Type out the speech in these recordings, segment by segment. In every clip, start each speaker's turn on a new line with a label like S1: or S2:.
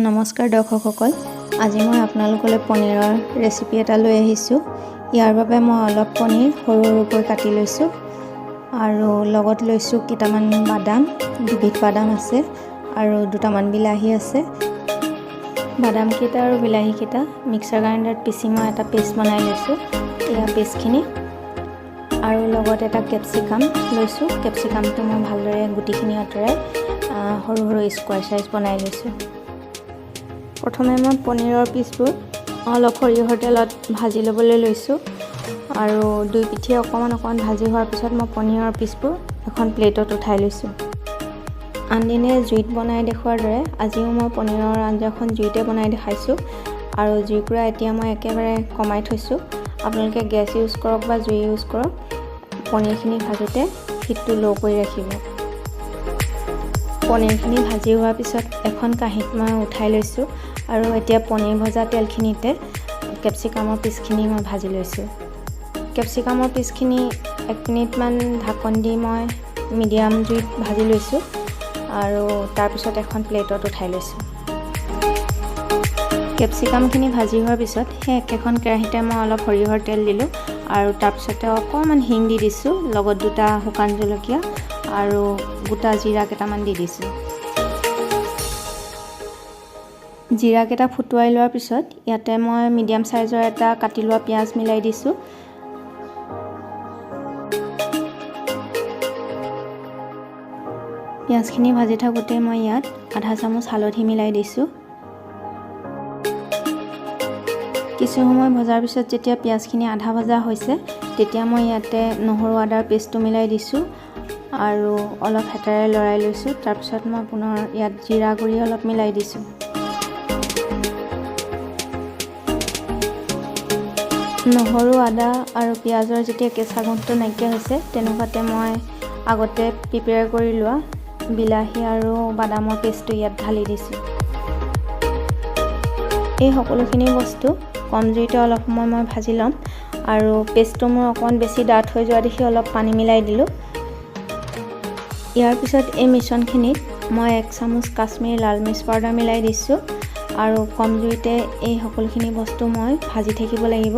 S1: নমস্কাৰ দৰ্শকসকল, আজি মই আপোনালোকলৈ পনীৰৰ ৰেচিপি এটা লৈ আহিছোঁ। ইয়াৰ বাবে মই অলপ পনীৰ সৰু সৰুকৈ কাটি লৈছোঁ আৰু লগত লৈছোঁ কেইটামান বাদাম, দুবিধ বাদাম আছে আৰু দুটামান বিলাহী আছে। বাদামকেইটা আৰু বিলাহীকেইটা মিক্সাৰ গ্ৰাইণ্ডাৰত পিচি মই এটা পেষ্ট বনাই লৈছোঁ। এয়া পেষ্টখিনি আৰু লগত এটা কেপচিকাম লৈছোঁ। কেপচিকামটো মই ভালদৰে গুটিখিনি আঁতৰাই সৰু সৰু স্কোৱাৰ চাইজ বনাই লৈছোঁ। প্ৰথমে মই পনীৰৰ পিচবোৰ অলপ সৰিয়হৰ তেলত ভাজি ল'বলৈ লৈছোঁ আৰু দুই পিঠি অকণমান ভাজি হোৱাৰ পিছত মই পনীৰৰ পিচবোৰ এখন প্লেটত উঠাই লৈছোঁ। আনদিনে জুইত বনাই দেখুৱাৰ দৰে আজিও মই পনীৰৰ আঞ্জাখন জুইতে বনাই দেখাইছোঁ আৰু জুইকুৰা এতিয়া মই একেবাৰে কমাই থৈছোঁ। আপোনালোকে গেছ ইউজ কৰক বা জুই ইউজ কৰক, পনীৰখিনি ভাজোঁতে হিটটো ল' কৰি ৰাখিব। পনীৰখিনি ভাজি হোৱাৰ পিছত এখন কাঁহীত মই উঠাই লৈছোঁ আৰু এতিয়া পনীৰ ভজা তেলখিনিতে কেপচিকামৰ পিচখিনি মই ভাজি লৈছোঁ। কেপচিকামৰ পিচখিনি 1 মিনিটমান ঢাকন দি মই মিডিয়াম জুইত ভাজি লৈছোঁ আৰু তাৰপিছত এখন প্লেটত উঠাই লৈছোঁ। কেপচিকামখিনি ভাজি হোৱাৰ পিছত সেই একেখন কেৰাহীতে মই অলপ সৰিয়হৰ তেল দিলোঁ আৰু তাৰপিছতে অকণমান হিং দি দিছোঁ, লগত 2টা শুকান জলকীয়া আৰু গোটা জিৰা কেইটামান দি দিছোঁ। জিৰাকেইটা ফুটুৱাই লোৱাৰ পিছত ইয়াতে মই মিডিয়াম চাইজৰ এটা কাটি লোৱা পিঁয়াজ মিলাই দিছোঁ। পিঁয়াজখিনি ভাজি থাকোঁতে মই ইয়াত আধা চামুচ হালধি মিলাই দিছোঁ। কিছু সময় ভজাৰ পিছত যেতিয়া পিঁয়াজখিনি আধা ভজা হৈছে তেতিয়া মই ইয়াতে নহৰু আদাৰ পেষ্টটো মিলাই দিছোঁ আৰু অলপ হেতাৰে লৰাই লৈছোঁ। তাৰপিছত মই পুনৰ ইয়াত জিৰা গুড়ি অলপ মিলাই দিছোঁ। নহৰু আদা আৰু পিঁয়াজৰ যেতিয়া কেঁচা গোন্ধটো নাইকিয়া হৈছে তেনেকুৱাতে মই আগতে প্ৰিপেয়াৰ কৰি লোৱা বিলাহী আৰু বাদামৰ পেষ্টটো ইয়াত ঢালি দিছোঁ। এই সকলোখিনি বস্তু কম জুইতে অলপ সময় মই ভাজি ল'ম আৰু পেষ্টটো মোৰ অকণমান বেছি ডাঠ হৈ যোৱা দেখি অলপ পানী মিলাই দিলোঁ। ইয়াৰ পিছত এই মিশ্ৰণখিনিত মই 1 চামুচ কাশ্মীৰী লাল মিৰ্চ পাউডাৰ মিলাই দিছোঁ আৰু কম জুইতে এই সকলোখিনি বস্তু মই ভাজি থাকিব লাগিব।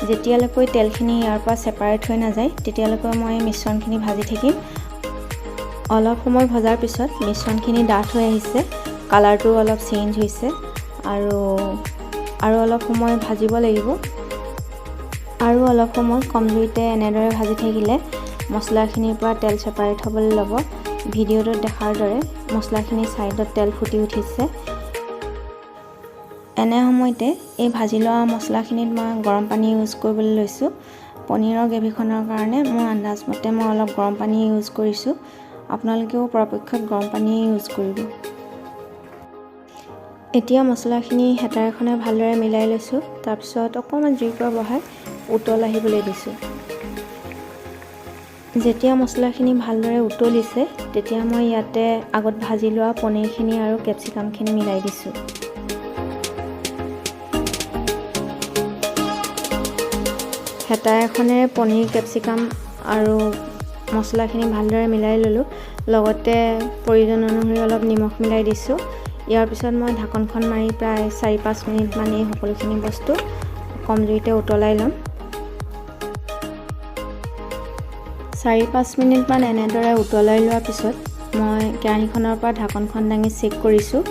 S1: যেতিয়ালৈকে তেলখিনি ইয়াৰ পৰা ছেপাৰেট হৈ নাযায় তেতিয়ালৈকে মই এই মিশ্ৰণখিনি ভাজি থাকিম। অলপ সময় ভজাৰ পিছত মিশ্ৰণখিনি ডাঠ হৈ আহিছে, কালাৰটো অলপ চেঞ্জ হৈছে আৰু অলপ সময় ভাজিব লাগিব। আৰু অলপ সময় কম জুইতে এনেদৰে ভাজি থাকিলে মছলাখিনিৰ পৰা তেল ছেপাৰেট হ'বলৈ ল'ব। ভিডিঅ'টোত দেখাৰ দৰে মছলাখিনি ছাইডত তেল ফুটি উঠিছে। এনে সময়তে এই ভাজি লোৱা মছলাখিনিত মই গৰম পানী ইউজ কৰিবলৈ লৈছোঁ। পনীৰৰ গ্ৰেভিখনৰ কাৰণে মোৰ আন্দাজ মতে মই অলপ গৰম পানী ইউজ কৰিছোঁ। আপোনালোকেও পৰাপক্ষত গৰম পানী ইউজ কৰিব। এতিয়া মছলাখিনি হেতাৰেখনে ভালদৰে মিলাই লৈছোঁ। তাৰপিছত অকণমান জুইৰ পৰা বঢ়াই উতল আহিবলৈ দিছোঁ। যেতিয়া মছলাখিনি ভালদৰে উতলিছে তেতিয়া মই ইয়াতে আগত ভাজি লোৱা পনীৰখিনি আৰু কেপচিকামখিনি মিলাই দিছোঁ। হেতা এখনেৰে পনীৰ, কেপচিকাম আৰু মছলাখিনি ভালদৰে মিলাই ল'লোঁ। লগতে প্ৰয়োজন অনুসৰি অলপ নিমখ মিলাই দিছোঁ। ইয়াৰ পিছত মই ঢাকনখন মাৰি প্ৰায় 4-5 মিনিটমান এই সকলোখিনি বস্তু কম জুইতে উতলাই ল'ম। 4-5 মিনিটমান এনেদৰে উতলাই লোৱাৰ পিছত মই কেৰাহীখনৰ পৰা ঢাকনখন দাঙি চেক কৰিছোঁ।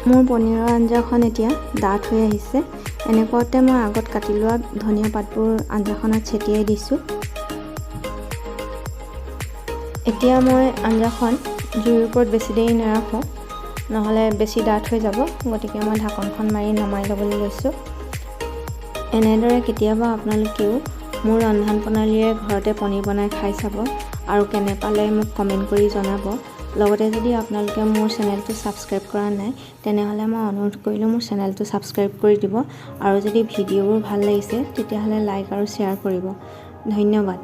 S1: মোৰ পনীৰৰ আঞ্জাখন এতিয়া ডাঠ হৈ আহিছে। এনেকুৱাতে মই আগত কাটি লোৱা ধনিয়া পাতবোৰ আঞ্জাখনত ছটিয়াই দিছোঁ। এতিয়া মই আঞ্জাখন জুইৰ ওপৰত বেছি দেৰি নাৰাখোঁ, নহ'লে বেছি ডাঠ হৈ যাব। গতিকে মই ঢাকনখন মাৰি নমাই ল'বলৈ লৈছোঁ। এনেদৰে কেতিয়াবা আপোনালোকেও মোৰ ৰন্ধন প্ৰণালীৰে ঘৰতে পনীৰ বনাই খাই চাব আৰু কেনে পালে মোক কমেণ্ট কৰি জনাব। লগতে যদি আপোনালোকে মোৰ চেনেলটো ছাবস্ক্ৰাইব কৰা নাই তেনেহ'লে মই অনুৰোধ কৰিলোঁ মোৰ চেনেলটো ছাবস্ক্ৰাইব কৰি দিব আৰু যদি ভিডিঅ'বোৰ ভাল লাগিছে তেতিয়াহ'লে লাইক আৰু শ্বেয়াৰ কৰিব। ধন্যবাদ।